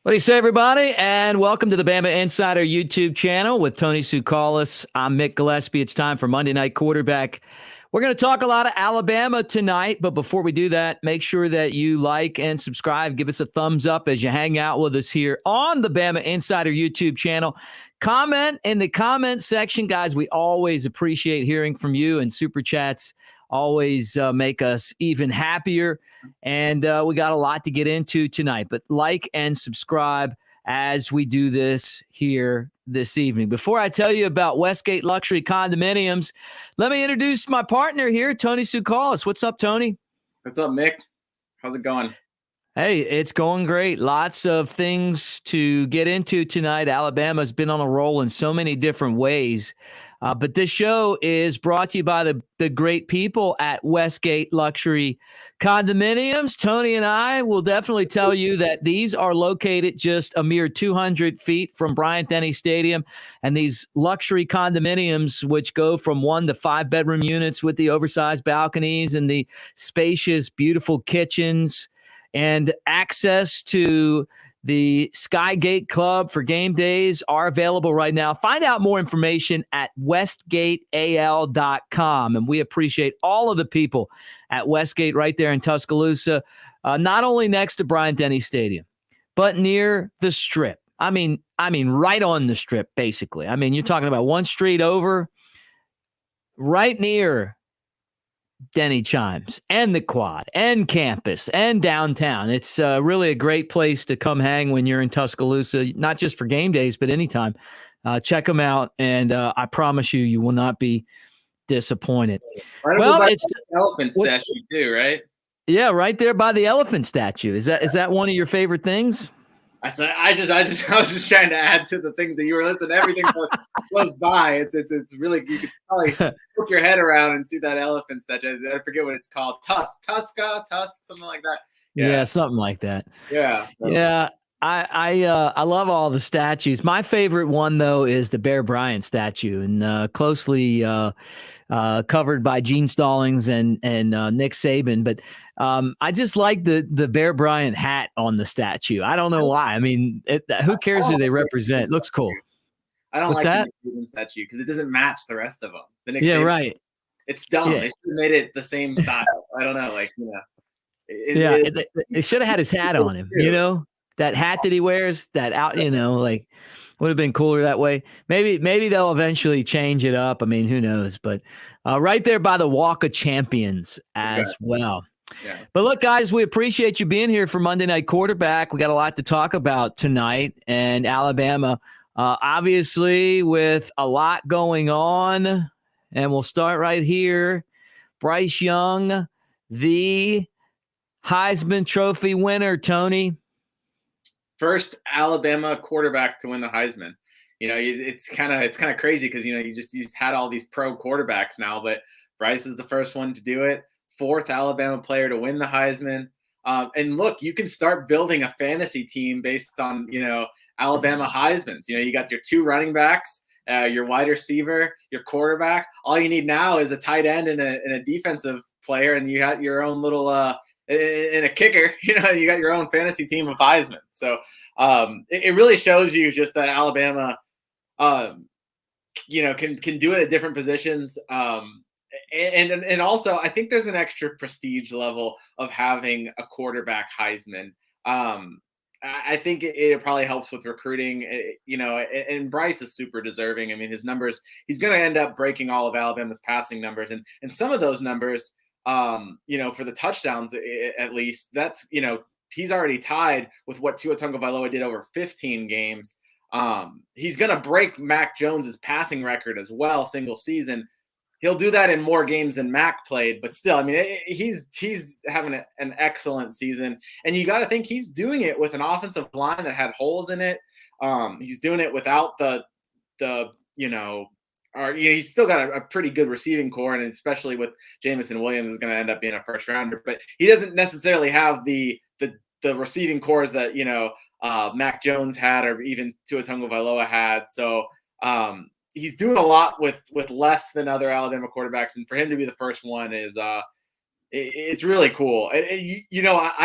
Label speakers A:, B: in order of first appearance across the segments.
A: What do you say, everybody? And welcome to the Bama Insider YouTube channel with Tony Tsoukalas. I'm Mick Gillispie. It's time for Monday Night Quarterback. We're going to talk a lot of Alabama tonight, but before we do that, make sure that you like and subscribe. Give us a thumbs up as you hang out with us here on the Bama Insider YouTube channel. Comment in the comment section, guys. We always appreciate hearing from you, and super chats always make us even happier. And we got a lot to get into tonight, but like and subscribe as we do this here this evening. Before I tell you about Westgate Luxury Condominiums, let me introduce my partner here, Tony Tsoukalas. What's up, Tony?
B: What's up, Mick? How's it going?
A: Hey, it's going great. Lots of things to get into tonight. Alabama's been on a roll in so many different ways. But this show is brought to you by the great people at Westgate Luxury Condominiums. Tony and I will definitely tell you that these are located just a mere 200 feet from Bryant-Denny Stadium. And these luxury condominiums, which go from 1 to 5 bedroom units with the oversized balconies and the spacious, beautiful kitchens and access to the Skygate Club for game days, are available right now. Find out more information at westgateal.com. And we appreciate all of the people at Westgate right there in Tuscaloosa, not only next to Bryant-Denny Stadium, but near the Strip. I mean, right on the Strip, basically. I mean, you're talking about one street over, right near Denny Chimes and the Quad and campus and downtown. It's really a great place to come hang when you're in Tuscaloosa, not just for game days, but anytime. Check them out, and I promise you will not be disappointed.
B: Right, well, it's the elephant statue too, right?
A: Yeah, right there by the elephant statue. Is that one of your favorite things?
B: I was just trying to add to the things that you were listening. Everything close by. It's really, you could probably put your head around and see that elephant statue. I forget what it's called. Tusk, something like that.
A: Yeah, something like that.
B: Yeah.
A: Yeah. I love all the statues. My favorite one, though, is the Bear Bryant statue, and closely covered by Gene Stallings and Nick Saban. But I just like the Bear Bryant hat on the statue. I don't know why. I mean, who cares who they represent? It looks cool.
B: I don't like the Nick Saban statue because it doesn't match the rest of them. The Nick Saban,
A: right.
B: It's dumb. Yeah. They should have made it the same style. I don't know,
A: they should have had his hat on him. You know, that hat that he wears, that out. You know, like. Would have been cooler that way. Maybe they'll eventually change it up. I mean, who knows? But right there by the Walk of Champions as well. Yeah. But look, guys, we appreciate you being here for Monday Night Quarterback. We got a lot to talk about tonight, and Alabama, obviously, with a lot going on. And we'll start right here. Bryce Young, the Heisman Trophy winner, Tony.
B: First Alabama quarterback to win the Heisman. You know, it's kind of crazy because you just had all these pro quarterbacks now, but Bryce is the first one to do it. Fourth Alabama player to win the Heisman. And look, you can start building a fantasy team based on Alabama Heismans. You got your 2 running backs, your wide receiver, your quarterback. All you need now is a tight end and a defensive player, and you got your own little in a kicker, you got your own fantasy team of Heisman. So it really shows you just that Alabama, can do it at different positions. And also, I think there's an extra prestige level of having a quarterback Heisman. I think it probably helps with recruiting, and Bryce is super deserving. I mean, his numbers, he's going to end up breaking all of Alabama's passing numbers. And some of those numbers, for the touchdowns, at least, that's, he's already tied with what Tua Tagovailoa did over 15 games. He's going to break Mac Jones's passing record as well, single season. He'll do that in more games than Mac played, but still, I mean, he's having an excellent season. And you got to think he's doing it with an offensive line that had holes in it. He's doing it without he's still got a pretty good receiving core, and especially with Jamison Williams is going to end up being a first rounder, but he doesn't necessarily have the receiving cores that, Mac Jones had, or even Tua Tagovailoa had. So he's doing a lot with less than other Alabama quarterbacks. And for him to be the first one is it's really cool. I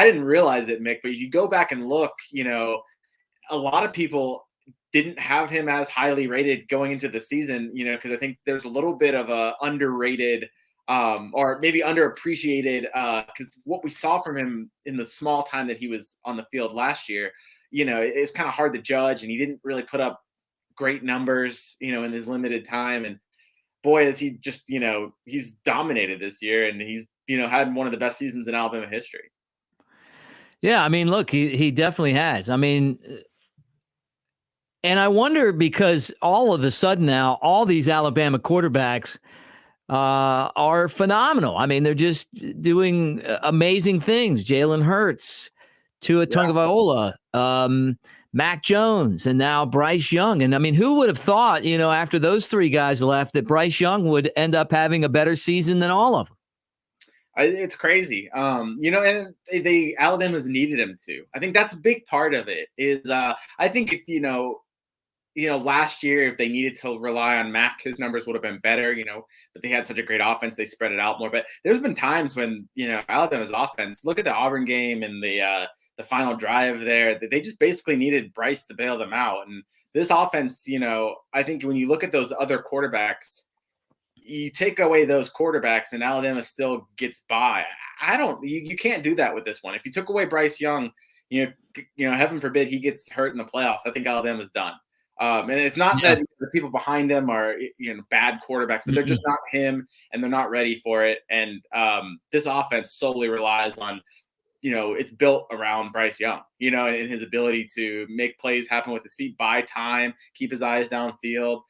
B: didn't realize it, Mick, but you go back and look, a lot of people didn't have him as highly rated going into the season, because I think there's a little bit of a underrated or maybe underappreciated because what we saw from him in the small time that he was on the field last year, it's kind of hard to judge, and he didn't really put up great numbers, in his limited time. And boy, is he just, he's dominated this year, and he's, had one of the best seasons in Alabama history.
A: Yeah, I mean, look, he definitely has. I mean, and I wonder because all of a sudden now, all these Alabama quarterbacks are phenomenal. I mean, they're just doing amazing things. Jalen Hurts, Tua Tagovailoa, Mac Jones, and now Bryce Young. And I mean, who would have thought, after those three guys left, that Bryce Young would end up having a better season than all of them?
B: It's crazy. And Alabama's needed him to. I think that's a big part of it is I think if, last year, if they needed to rely on Mac, his numbers would have been better, but they had such a great offense. They spread it out more. But there's been times when, Alabama's offense, look at the Auburn game and the final drive there, they just basically needed Bryce to bail them out. And this offense, I think when you look at those other quarterbacks, you take away those quarterbacks and Alabama still gets by. You can't do that with this one. If you took away Bryce Young, heaven forbid he gets hurt in the playoffs, I think Alabama's done. And it's not that the people behind him are, bad quarterbacks, but they're just not him, and they're not ready for it. And this offense solely relies on, it's built around Bryce Young, and his ability to make plays happen with his feet, buy time, keep his eyes downfield.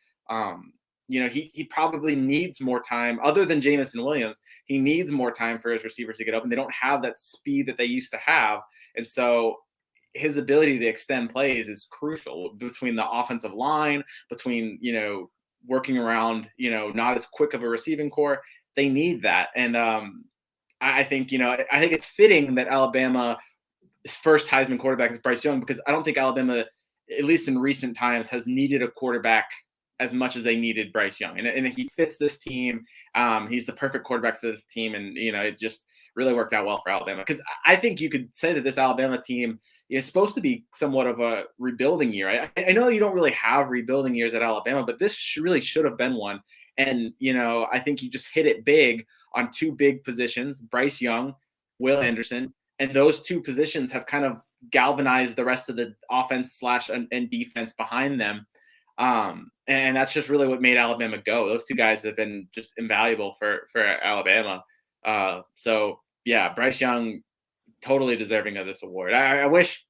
B: He probably needs more time other than Jamison Williams. He needs more time for his receivers to get up, and they don't have that speed that they used to have. And so his ability to extend plays is crucial between the offensive line, between, working around, not as quick of a receiving core. They need that. And I think, I think it's fitting that Alabama's first Heisman quarterback is Bryce Young, because I don't think Alabama, at least in recent times, has needed a quarterback as much as they needed Bryce Young. And he fits this team. He's the perfect quarterback for this team. And, it just really worked out well for Alabama. Because I think you could say that this Alabama team is supposed to be somewhat of a rebuilding year. I know you don't really have rebuilding years at Alabama, but this really should have been one. And, I think you just hit it big on two big positions, Bryce Young, Will Anderson. And those two positions have kind of galvanized the rest of the offense and defense behind them. And that's just really what made Alabama go. Those two guys have been just invaluable for Alabama. So yeah, Bryce Young, totally deserving of this award. I wish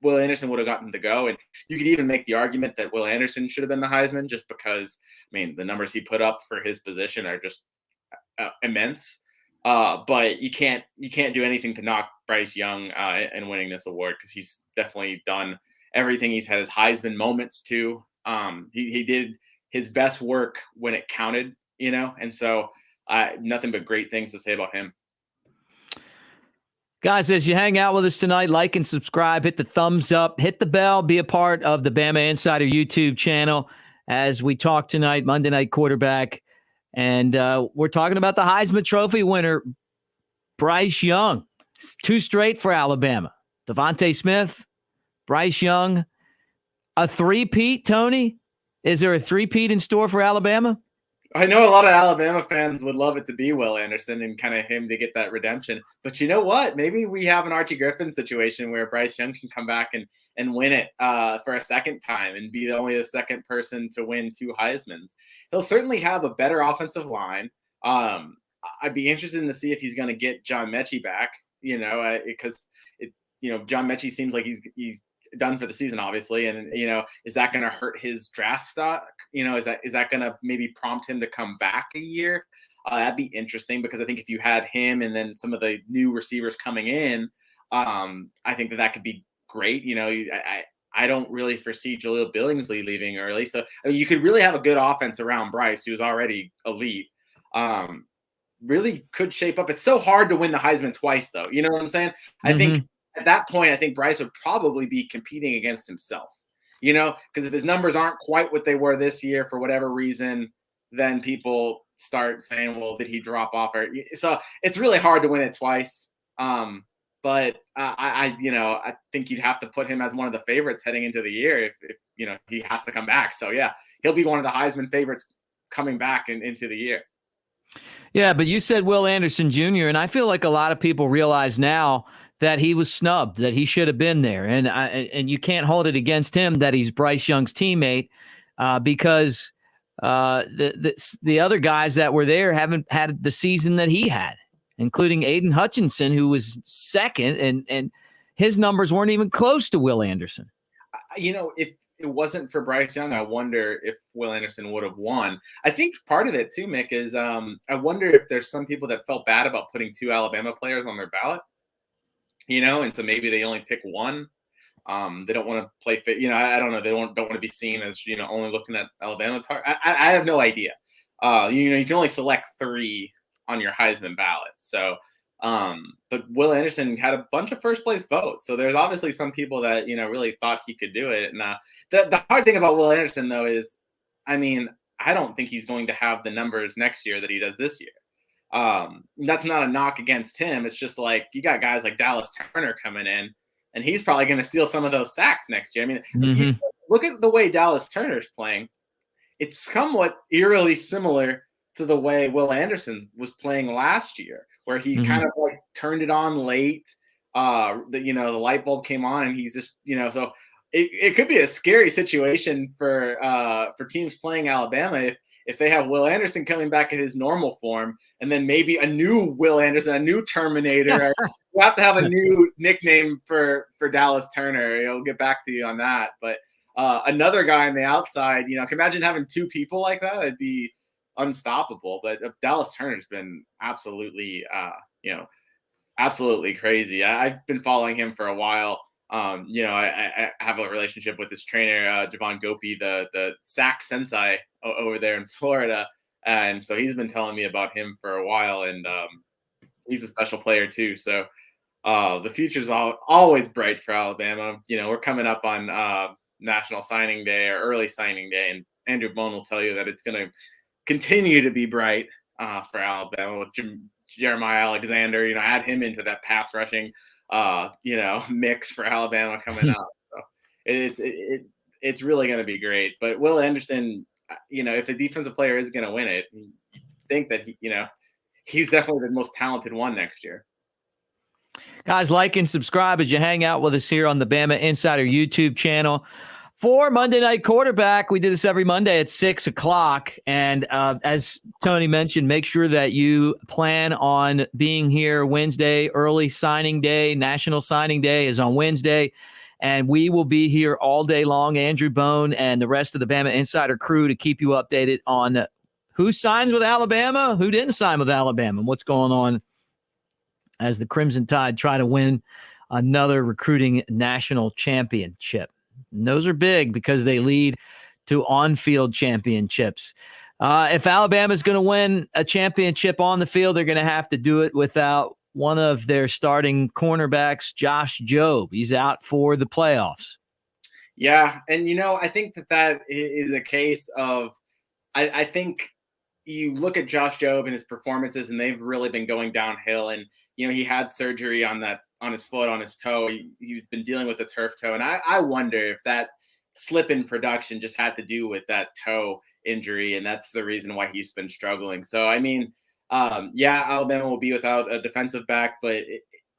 B: Will Anderson would have gotten to go. And you could even make the argument that Will Anderson should have been the Heisman, just because, the numbers he put up for his position are just immense. But you can't do anything to knock Bryce Young in winning this award, because he's definitely done everything. He's had his Heisman moments too. He did his best work when it counted, and so nothing but great things to say about him.
A: Guys, as you hang out with us tonight, like and subscribe, hit the thumbs up, hit the bell, be a part of the Bama Insider YouTube channel as we talk tonight, Monday Night Quarterback. And we're talking about the Heisman Trophy winner, Bryce Young. 2 straight for Alabama. Devontae Smith, Bryce Young. A three-peat, Tony? Is there a three-peat in store for Alabama?
B: I know a lot of Alabama fans would love it to be Will Anderson and kind of him to get that redemption. But you know what? Maybe we have an Archie Griffin situation where Bryce Young can come back and win it for a second time and be only the second person to win 2 Heismans. He'll certainly have a better offensive line. I'd be interested to see if he's going to get John Mechie back, because John Mechie seems like he's done for the season, obviously. And, is that going to hurt his draft stock? Is that going to maybe prompt him to come back a year? That'd be interesting, because I think if you had him and then some of the new receivers coming in, I think that could be great. I don't really foresee Jaleel Billingsley leaving early. So you could really have a good offense around Bryce, who's already elite. Really could shape up. It's so hard to win the Heisman twice, though. You know what I'm saying? Mm-hmm. I think at that point, I think Bryce would probably be competing against himself, because if his numbers aren't quite what they were this year for whatever reason, then people start saying, well, did he drop off? So it's really hard to win it twice. But but I think you'd have to put him as one of the favorites heading into the year if he has to come back. So yeah, he'll be one of the Heisman favorites coming back into the year.
A: Yeah, but you said Will Anderson Jr., and I feel like a lot of people realize now that he was snubbed, that he should have been there, and you can't hold it against him that he's Bryce Young's teammate because the other guys that were there haven't had the season that he had, including Aiden Hutchinson, who was second, and his numbers weren't even close to Will Anderson.
B: If it wasn't for Bryce Young, I wonder if Will Anderson would have won. I think part of it too, Mick, is I wonder if there's some people that felt bad about putting 2 Alabama players on their ballot, and so maybe they only pick one. They don't want to play fit. I don't know. They don't want to be seen as only looking at Alabama. I have no idea. You can only select 3 on your Heisman ballot. So, but Will Anderson had a bunch of first place votes. So there's obviously some people that really thought he could do it. And the hard thing about Will Anderson though is, I don't think he's going to have the numbers next year that he does this year. That's not a knock against him. It's just like you got guys like Dallas Turner coming in, and he's probably going to steal some of those sacks next year. You look at the way Dallas Turner's playing. It's somewhat eerily similar to the way Will Anderson was playing last year, where he kind of like turned it on late. The light bulb came on, and he's just so it could be a scary situation for teams playing Alabama if they have Will Anderson coming back in his normal form, and then maybe a new Will Anderson, a new Terminator. You have to have a new nickname for Dallas Turner. I'll get back to you on that. But another guy on the outside, can imagine having 2 people like that. It'd be unstoppable. But Dallas Turner's been absolutely, absolutely crazy. I've been following him for a while. I have a relationship with his trainer, Javon Gopi, the sack sensei over there in Florida. And so he's been telling me about him for a while, and he's a special player too. So the future's always bright for Alabama. We're coming up on National Signing Day or early signing day, and Andrew Bone will tell you that it's going to continue to be bright for Alabama with Jeremiah Alexander. Add him into that pass rushing mix for Alabama coming up. So it's really going to be great. But Will Anderson, if the defensive player is going to win it, I think that he's definitely the most talented one next year.
A: Guys, like and subscribe as you hang out with us here on the Bama Insider YouTube channel. For Monday Night Quarterback, we do this every Monday at 6 o'clock. And as Tony mentioned, make sure that you plan on being here Wednesday. Early signing day, National Signing Day is on Wednesday. And we will be here all day long, Andrew Bone and the rest of the Bama Insider crew, to keep you updated on who signs with Alabama, who didn't sign with Alabama, and what's going on as the Crimson Tide try to win another recruiting national championship. And those are big because they lead to on-field championships. If Alabama's going to win a championship on the field, they're going to have to do it without one of their starting cornerbacks, Josh Jobe. He's out for the playoffs.
B: Yeah, and I think that is a case of I think you look at Josh Jobe and his performances, and they've really been going downhill. And he had surgery on his foot, on his toe. He's been dealing with a turf toe, and I wonder if that slip in production just had to do with that toe injury, and that's the reason why he's been struggling. So Alabama will be without a defensive back, but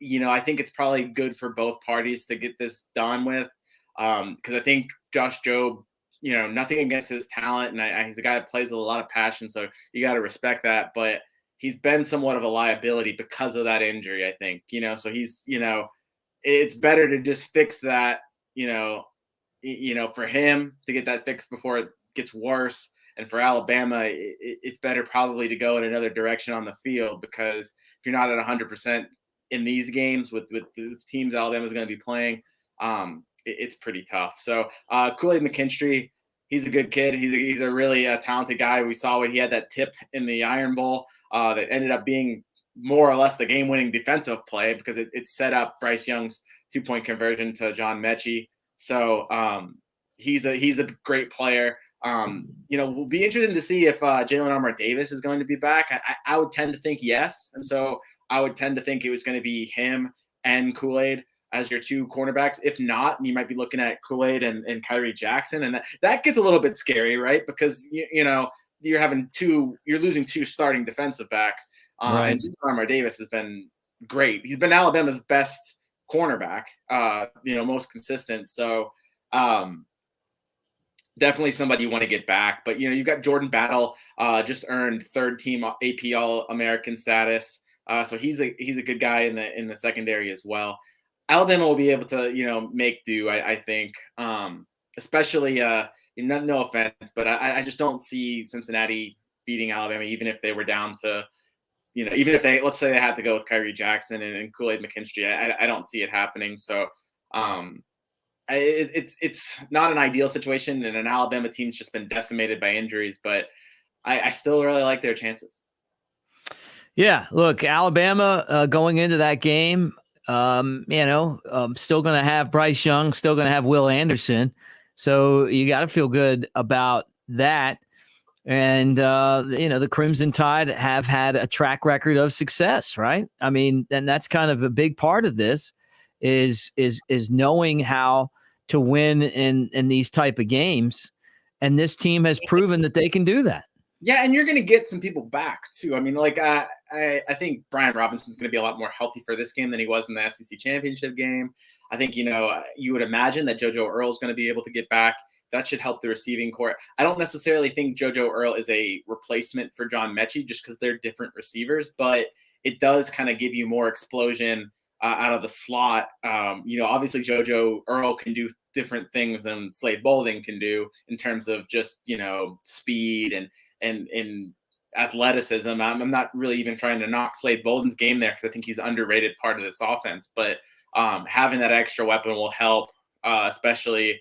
B: I think it's probably good for both parties to get this done with, because I think Josh Jobe, nothing against his talent, and he's a guy that plays with a lot of passion, so you got to respect that, but he's been somewhat of a liability because of that injury, I think, so he's, it's better to just fix that, for him to get that fixed before it gets worse. And for Alabama, it's better probably to go in another direction on the field, because if you're not at 100% in these games with the teams Alabama's going to be playing, it's pretty tough. So Kool-Aid McKinstry, he's a good kid. He's a really talented guy. We saw when he had that tip in the Iron Bowl that ended up being more or less the game-winning defensive play, because it set up Bryce Young's 2-point conversion to John Mechie. So he's a great player. We'll be interested to see if Jalen Armour-Davis is going to be back. I would tend to think yes. And so I would tend to think it was going to be him and Kool-Aid as your two cornerbacks. If not, you might be looking at Kool-Aid and Kyrie Jackson, and that gets a little bit scary, right? Because you're losing two starting defensive backs,
A: Right.
B: and Armour Davis has been great. He's been Alabama's best cornerback, most consistent. So definitely somebody you want to get back. But you've got Jordan Battle, just earned third team AP All-American status. So he's a good guy in the secondary as well. Alabama will be able to make do, I think, especially no offense, but I just don't see Cincinnati beating Alabama, even if they were down to even if let's say they had to go with Kyrie Jackson and Kool-Aid McKinstry. I don't see it happening. So it's not an ideal situation, and an Alabama team's just been decimated by injuries, but I still really like their chances.
A: Yeah, look, Alabama going into that game, still going to have Bryce Young, still going to have Will Anderson. So you got to feel good about that. And, the Crimson Tide have had a track record of success, right? I mean, and that's kind of a big part of this is knowing how to win in these type of games. And this team has proven that they can do that.
B: Yeah, and you're going to get some people back too. I mean, I think Brian Robinson's going to be a lot more healthy for this game than he was in the SEC championship game. I think, you would imagine that JoJo Earle's going to be able to get back. That should help the receiving corps. I don't necessarily think JoJo Earle is a replacement for John Mechie just because they're different receivers, but it does kind of give you more explosion out of the slot. Obviously JoJo Earle can do different things than Slade Bolden can do in terms of just, speed and athleticism. I'm not really even trying to knock Slade Bolden's game there because I think he's an underrated part of this offense, but having that extra weapon will help, especially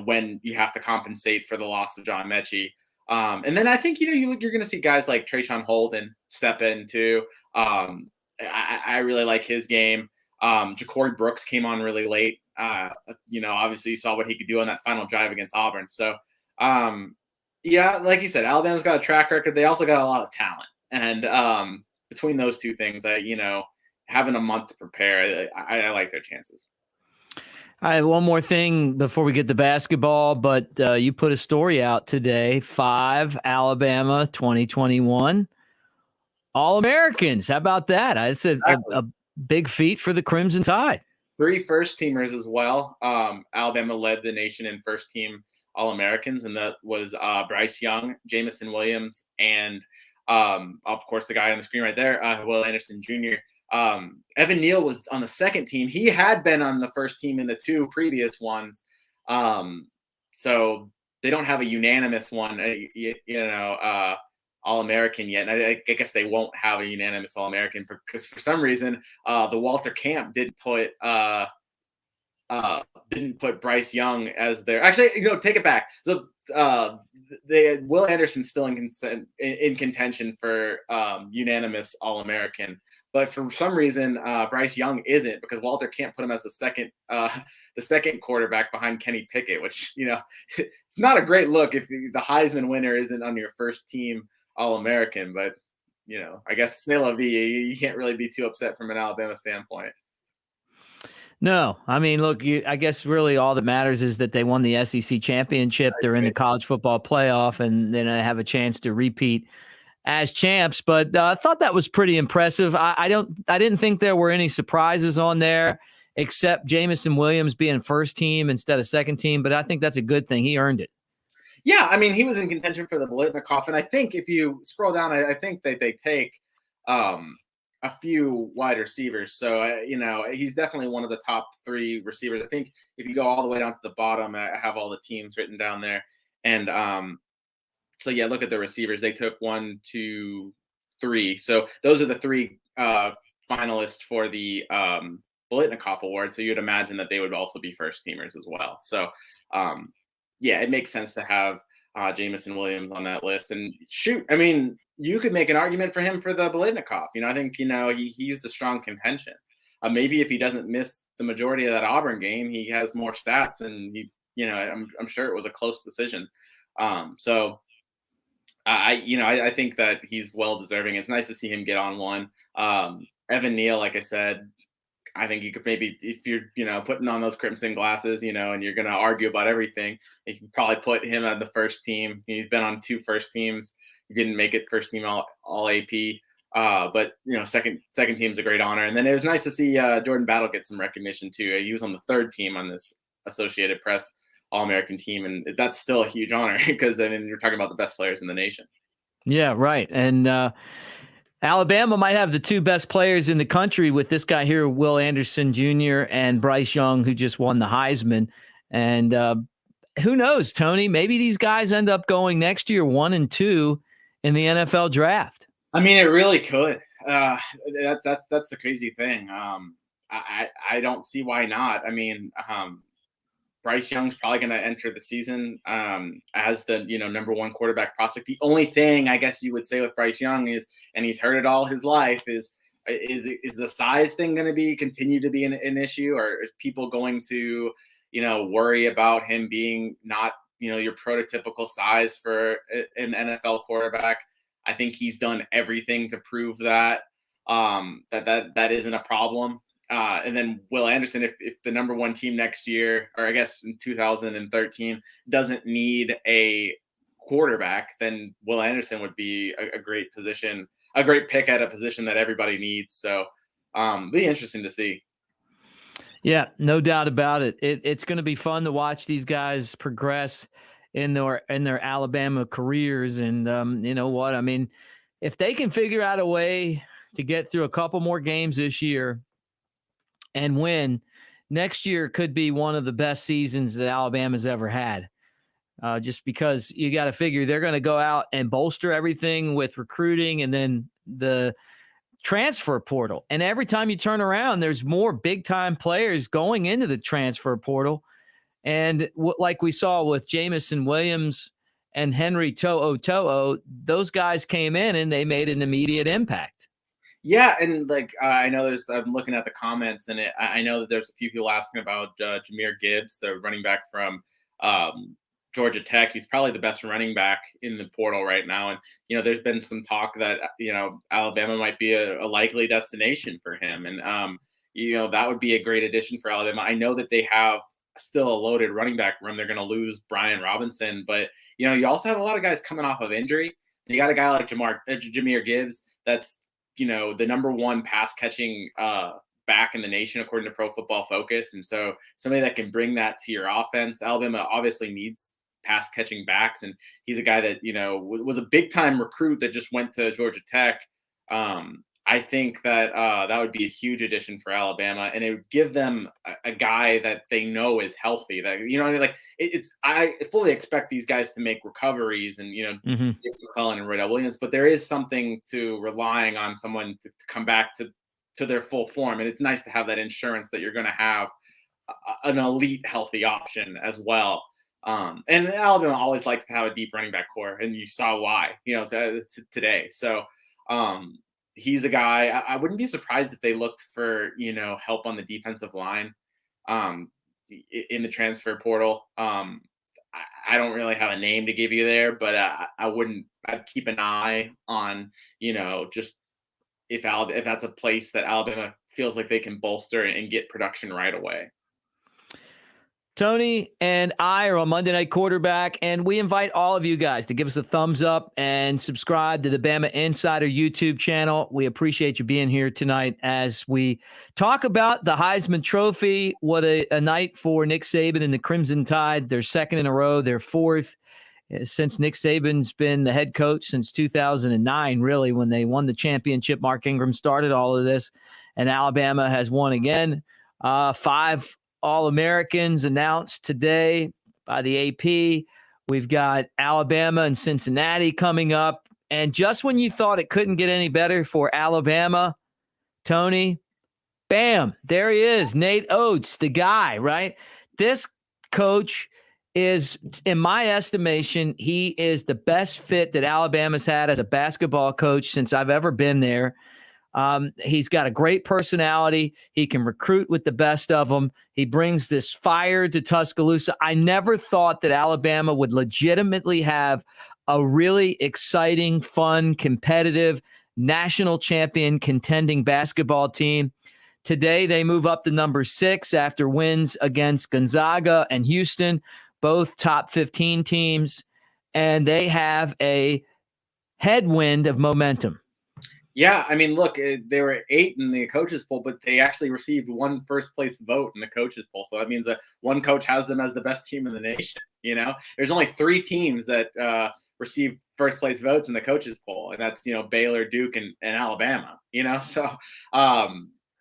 B: when you have to compensate for the loss of John Mechie. And then I think, you're going to see guys like Trayshawn Holden step in too. I really like his game. Ja'Cory Brooks came on really late. Obviously you saw what he could do on that final drive against Auburn. So, yeah, like you said, Alabama's got a track record. They also got a lot of talent. And between those two things, having a month to prepare, I like their chances.
A: All right, one more thing before we get to basketball, but you put a story out today, 5 Alabama 2021 All-Americans. How about that? It's a big feat for the Crimson Tide.
B: 3 first-teamers as well. Alabama led the nation in first-team All-Americans, and that was Bryce Young, Jamison Williams, and, of course, the guy on the screen right there, Will Anderson Jr., Evan Neal was on the second team. He had been on the first team in the 2 previous ones. So they don't have a unanimous one, All-American yet. And I guess they won't have a unanimous All-American because for some reason, the Walter Camp didn't put Bryce Young as their. Actually, take it back. So Will Anderson's still in contention for unanimous All-American. But for some reason, Bryce Young isn't because Walter can't put him as the second quarterback behind Kenny Pickett, which, it's not a great look if the Heisman winner isn't on your first team All-American. But, I guess c'est la vie. You can't really be too upset from an Alabama standpoint.
A: No, I mean, look, I guess really all that matters is that they won the SEC championship. They're in the college football playoff, and then I have a chance to repeat as champs, but I thought that was pretty impressive. I didn't think there were any surprises on there, except Jamison Williams being first team instead of second team. But I think that's a good thing. He earned it.
B: Yeah, I mean, he was in contention for the Biletnikoff, and I think if you scroll down, I think that they take a few wide receivers. So he's definitely one of the top 3 receivers. I think if you go all the way down to the bottom, I have all the teams written down there, and so yeah, look at the receivers. They took 1, 2, 3. So those are the 3 finalists for the Biletnikoff Award. So you'd imagine that they would also be first teamers as well. So yeah, it makes sense to have Jamison Williams on that list. And shoot, I mean, you could make an argument for him for the Biletnikoff. I think he used a strong contention. Maybe if he doesn't miss the majority of that Auburn game, he has more stats, and I'm sure it was a close decision. So. I think that he's well deserving. It's nice to see him get on one. Evan Neal, like I said, I think you could maybe, if you're, putting on those crimson glasses, and you're going to argue about everything, you can probably put him on the first team. He's been on 2 first teams. He didn't make it first team all AP. But second team's a great honor. And then it was nice to see Jordan Battle get some recognition too. He was on the 3rd team on this Associated Press All-American team, and that's still a huge honor because you're talking about the best players in the nation.
A: Yeah, right. And Alabama might have the 2 best players in the country with this guy here, Will Anderson Jr. and Bryce Young, who just won the Heisman. And who knows, Tony? Maybe these guys end up going next year 1 and 2 in the NFL draft.
B: I mean, it really could. That's the crazy thing. I don't see why not. I mean, Bryce Young's probably going to enter the season as the number 1 quarterback prospect. The only thing I guess you would say with Bryce Young is, and he's heard it all his life, is the size thing going to continue to be an issue, or is people going to worry about him being not your prototypical size for an NFL quarterback? I think he's done everything to prove that that isn't a problem. And then Will Anderson, if the number 1 team next year, or I guess in 2013, doesn't need a quarterback, then Will Anderson would be a great pick at a position that everybody needs. So be interesting to see.
A: Yeah, no doubt about it. It's going to be fun to watch these guys progress in their Alabama careers. And you know what? I mean, if they can figure out a way to get through a couple more games this year and win, next year could be one of the best seasons that Alabama's ever had. Just because you got to figure they're going to go out and bolster everything with recruiting and then the transfer portal. And every time you turn around, there's more big-time players going into the transfer portal. And like we saw with Jamison Williams and Henry To'o, those guys came in and they made an immediate impact.
B: Yeah, and I know I'm looking at the comments, and I know that there's a few people asking about Jahmyr Gibbs, the running back from Georgia Tech. He's probably the best running back in the portal right now. And, there's been some talk that, Alabama might be a likely destination for him. And, that would be a great addition for Alabama. I know that they have still a loaded running back room. They're going to lose Brian Robinson, but, you also have a lot of guys coming off of injury. And you got a guy like Jahmyr Gibbs that's, the number 1 pass catching back in the nation, according to Pro Football Focus. And so somebody that can bring that to your offense. Alabama obviously needs pass catching backs. And he's a guy that, was a big time recruit that just went to Georgia Tech. I think that that would be a huge addition for Alabama, and it would give them a guy that they know is healthy. That I fully expect these guys to make recoveries, and Jason McClellan and Roydell Williams, but there is something to relying on someone to come back to their full form, and it's nice to have that insurance that you're going to have an elite healthy option as well. And Alabama always likes to have a deep running back core, and you saw why today. So. He's a guy. I wouldn't be surprised if they looked for, help on the defensive line in the transfer portal. I don't really have a name to give you there, but I'd keep an eye on, just if that's a place that Alabama feels like they can bolster and get production right away.
A: Tony and I are on Monday Night Quarterback, and we invite all of you guys to give us a thumbs up and subscribe to the Bama Insider YouTube channel. We appreciate you being here tonight as we talk about the Heisman Trophy. What a night for Nick Saban and the Crimson Tide. They're 2nd in a row. They're 4th since Nick Saban's been the head coach since 2009, really, when they won the championship. Mark Ingram started all of this, and Alabama has won again. 5 All-Americans announced today by the AP. We've got Alabama and Cincinnati coming up. And just when you thought it couldn't get any better for Alabama, Tony, bam, there he is, Nate Oates, the guy, right? This coach is, in my estimation, he is the best fit that Alabama's had as a basketball coach since I've ever been there. He's got a great personality. He can recruit with the best of them. He brings this fire to Tuscaloosa. I never thought that Alabama would legitimately have a really exciting, fun, competitive, national champion contending basketball team. Today, they move up to number 6 after wins against Gonzaga and Houston, both top 15 teams, and they have a headwind of momentum.
B: Yeah, I mean, look, they were 8 in the coaches poll, but they actually received 1 first place vote in the coaches poll. So that means that one coach has them as the best team in the nation. There's only 3 teams that received first place votes in the coaches poll, and that's Baylor, Duke, and Alabama. So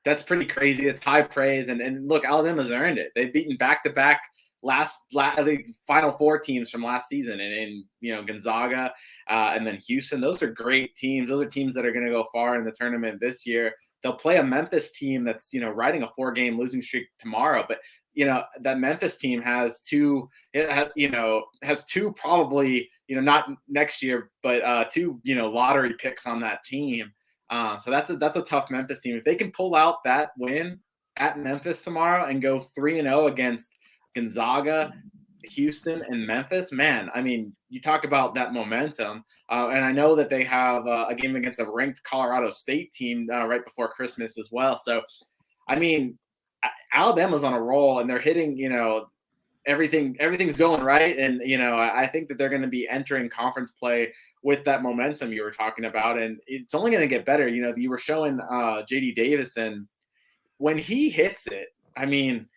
B: that's pretty crazy. It's high praise, and look, Alabama's earned it. They've beaten back-to-back the Final Four teams from last season, and Gonzaga and then Houston. Those are great teams. Those are teams that are going to go far in the tournament this year. They'll play a Memphis team that's riding a 4-game losing streak tomorrow, but that Memphis team has two probably not next year, but 2 lottery picks on that team. So that's a tough Memphis team. If they can pull out that win at Memphis tomorrow and go 3-0 against Gonzaga, Houston, and Memphis, man, I mean, you talk about that momentum. And I know that they have a game against a ranked Colorado State team right before Christmas as well. So, I mean, Alabama's on a roll, and they're hitting, everything's going right. And, I think that they're going to be entering conference play with that momentum you were talking about. And it's only going to get better. You were showing JD Davison when he hits it. I mean,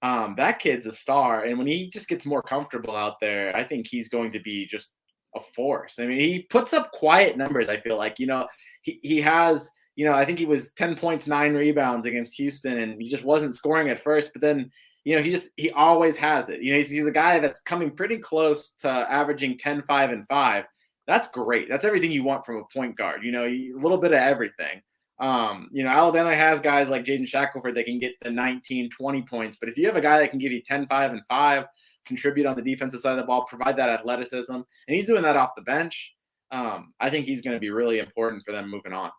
B: that kid's a star, and when he just gets more comfortable out there, I think he's going to be just a force. I mean, he puts up quiet numbers. I feel like he has I think he was 10 points, 9 rebounds against Houston, and he just wasn't scoring at first. But then he always has it. He's a guy that's coming pretty close to averaging 10, 5, and 5. That's great. That's everything you want from a point guard. A little bit of everything. Alabama has guys like Jaden Shackelford that can get the 19, 20 points. But if you have a guy that can give you 10, 5, and 5, contribute on the defensive side of the ball, provide that athleticism, and he's doing that off the bench, I think he's going to be really important for them moving on.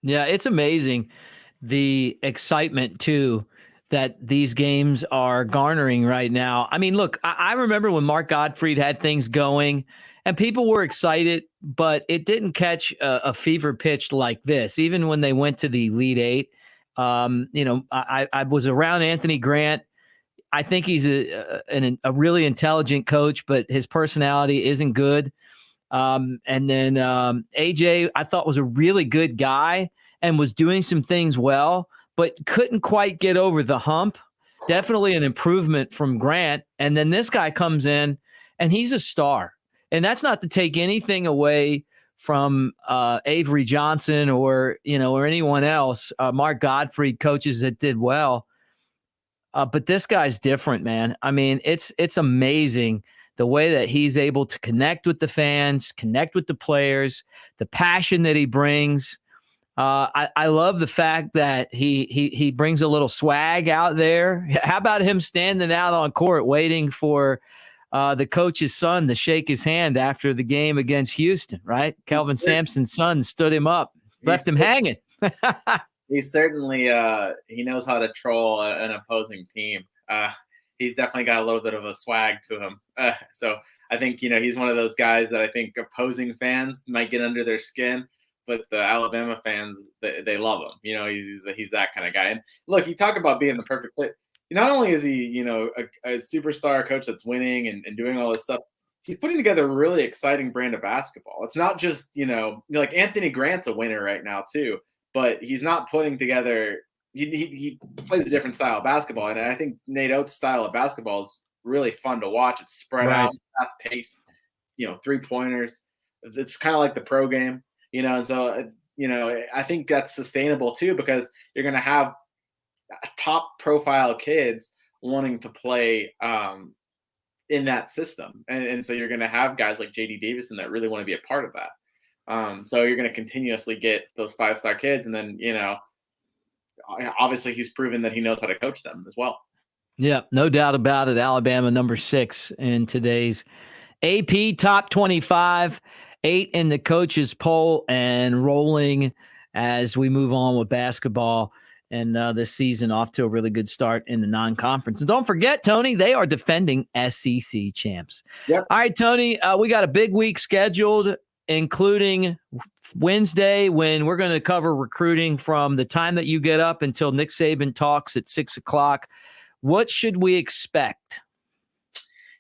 A: Yeah, it's amazing the excitement, too, that these games are garnering right now. I mean, look, I remember when Mark Gottfried had things going, and people were excited, but it didn't catch a fever pitch like this. Even when they went to the Elite Eight, I was around Anthony Grant. I think he's a really intelligent coach, but his personality isn't good. And then AJ, I thought, was a really good guy and was doing some things well, but couldn't quite get over the hump. Definitely an improvement from Grant. And then this guy comes in, and he's a star. And that's not to take anything away from Avery Johnson or anyone else. Mark Gottfried, coaches that did well. But this guy's different, man. I mean, it's amazing the way that he's able to connect with the fans, connect with the players, the passion that he brings. I love the fact that he brings a little swag out there. How about him standing out on court waiting for the coach's son to shake his hand after the game against Houston, right? Kelvin Sampson's son stood him up, left him hanging.
B: He certainly he knows how to troll an opposing team. He's definitely got a little bit of a swag to him. So I think he's one of those guys that I think opposing fans might get under their skin, but the Alabama fans they love him. He's that kind of guy. And look, you talk about being the perfect fit. Not only is he, a superstar coach that's winning and doing all this stuff, he's putting together a really exciting brand of basketball. It's not just, like Anthony Grant's a winner right now too, but he's not putting together. He plays a different style of basketball, and I think Nate Oates' style of basketball is really fun to watch. It's spread out, fast pace, 3-pointers. It's kind of like the pro game, And so, I think that's sustainable too, because you're going to have top profile kids wanting to play in that system. And so you're going to have guys like JD Davison that really want to be a part of that. So you're going to continuously get those 5-star kids. And then, obviously he's proven that he knows how to coach them as well.
A: Yeah, no doubt about it. Alabama number 6 in today's AP top 25, 8 in the coaches poll, and rolling as we move on with basketball. And this season off to a really good start in the non-conference. And don't forget, Tony, they are defending SEC champs.
B: Yep.
A: All right, Tony, we got a big week scheduled. including Wednesday when we're going to cover recruiting from the time that you get up until Nick Saban talks at 6 o'clock. What should we expect?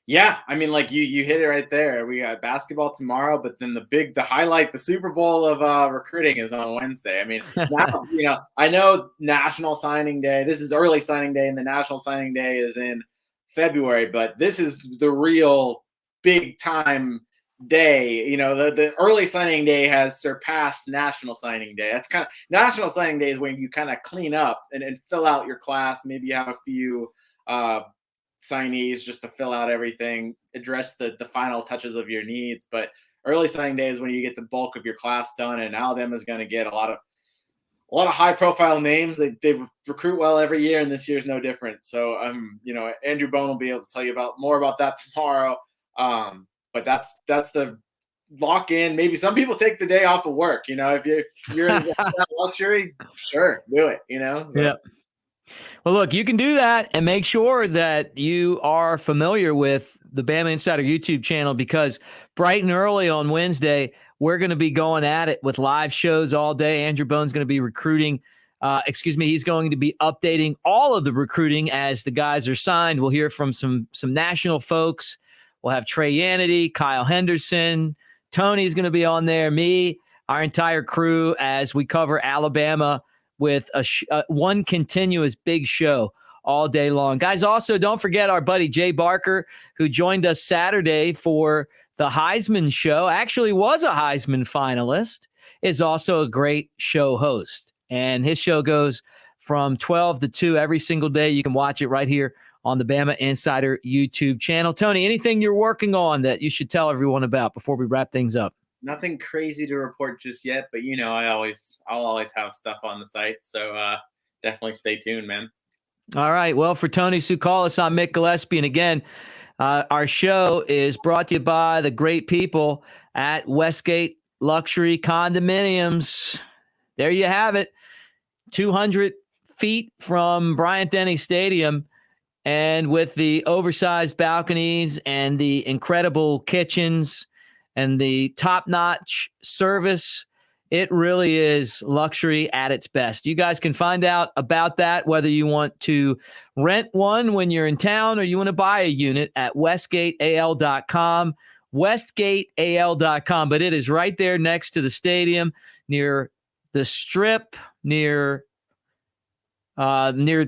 B: Yeah, I mean, like you hit it right there. We got basketball tomorrow, but then the highlight, the Super Bowl of recruiting is on Wednesday. I mean, now, I know National Signing Day. This is early signing day, and the National Signing Day is in February. But this is the real big time day. The early signing day has surpassed National Signing Day. That's kind of National Signing Day is when you kind of clean up and fill out your class. Maybe you have a few signees just to fill out everything, address the final touches of your needs. But early signing day is when you get the bulk of your class done, and Alabama's going to get a lot of high profile names. They recruit well every year, and this year's no different. So Andrew Bone will be able to tell you more about that tomorrow. But that's the lock in. Maybe some people take the day off of work. If you're in that luxury, sure, do it. So.
A: Yeah. Well, look, you can do that and make sure that you are familiar with the Bama Insider YouTube channel, because bright and early on Wednesday, we're going to be going at it with live shows all day. Andrew Bone's going to be recruiting. He's going to be updating all of the recruiting as the guys are signed. We'll hear from some national folks. We'll have Trey Yannity, Kyle Henderson. Tony's going to be on there, me, our entire crew, as we cover Alabama with one continuous big show all day long. Guys, also don't forget our buddy Jay Barker, who joined us Saturday for the Heisman show, actually was a Heisman finalist, is also a great show host. And his show goes from 12 to 2 every single day. You can watch it right here on the Bama Insider YouTube channel. Tony, anything you're working on that you should tell everyone about before we wrap things up?
B: Nothing crazy to report just yet, but I'll always have stuff on the site. So definitely stay tuned, man.
A: All right. Well, for Tony Tsoukalas, I'm Mick Gillispie. And again, our show is brought to you by the great people at Westgate Luxury Condominiums. There you have it. 200 feet from Bryant-Denny Stadium, and with the oversized balconies and the incredible kitchens and the top-notch service, it really is luxury at its best. You guys can find out about that, whether you want to rent one when you're in town or you want to buy a unit, at westgateal.com, westgateal.com. But it is right there next to the stadium, near the Strip, near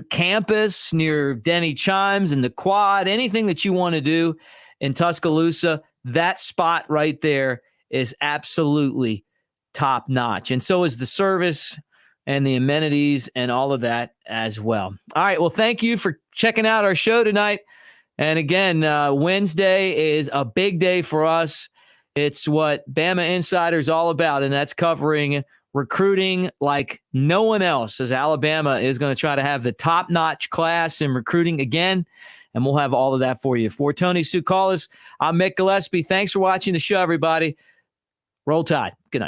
A: campus, near Denny Chimes and the Quad, anything that you want to do in Tuscaloosa. That spot right there is absolutely top notch. And so is the service and the amenities and all of that as well. All right. Well, thank you for checking out our show tonight. And again, Wednesday is a big day for us. It's what Bama Insider is all about, and that's covering recruiting like no one else, as Alabama is going to try to have the top-notch class in recruiting again. And we'll have all of that for you. For Tony Tsoukalas, I'm Mick Gillispie. Thanks for watching the show, everybody. Roll Tide. Good night.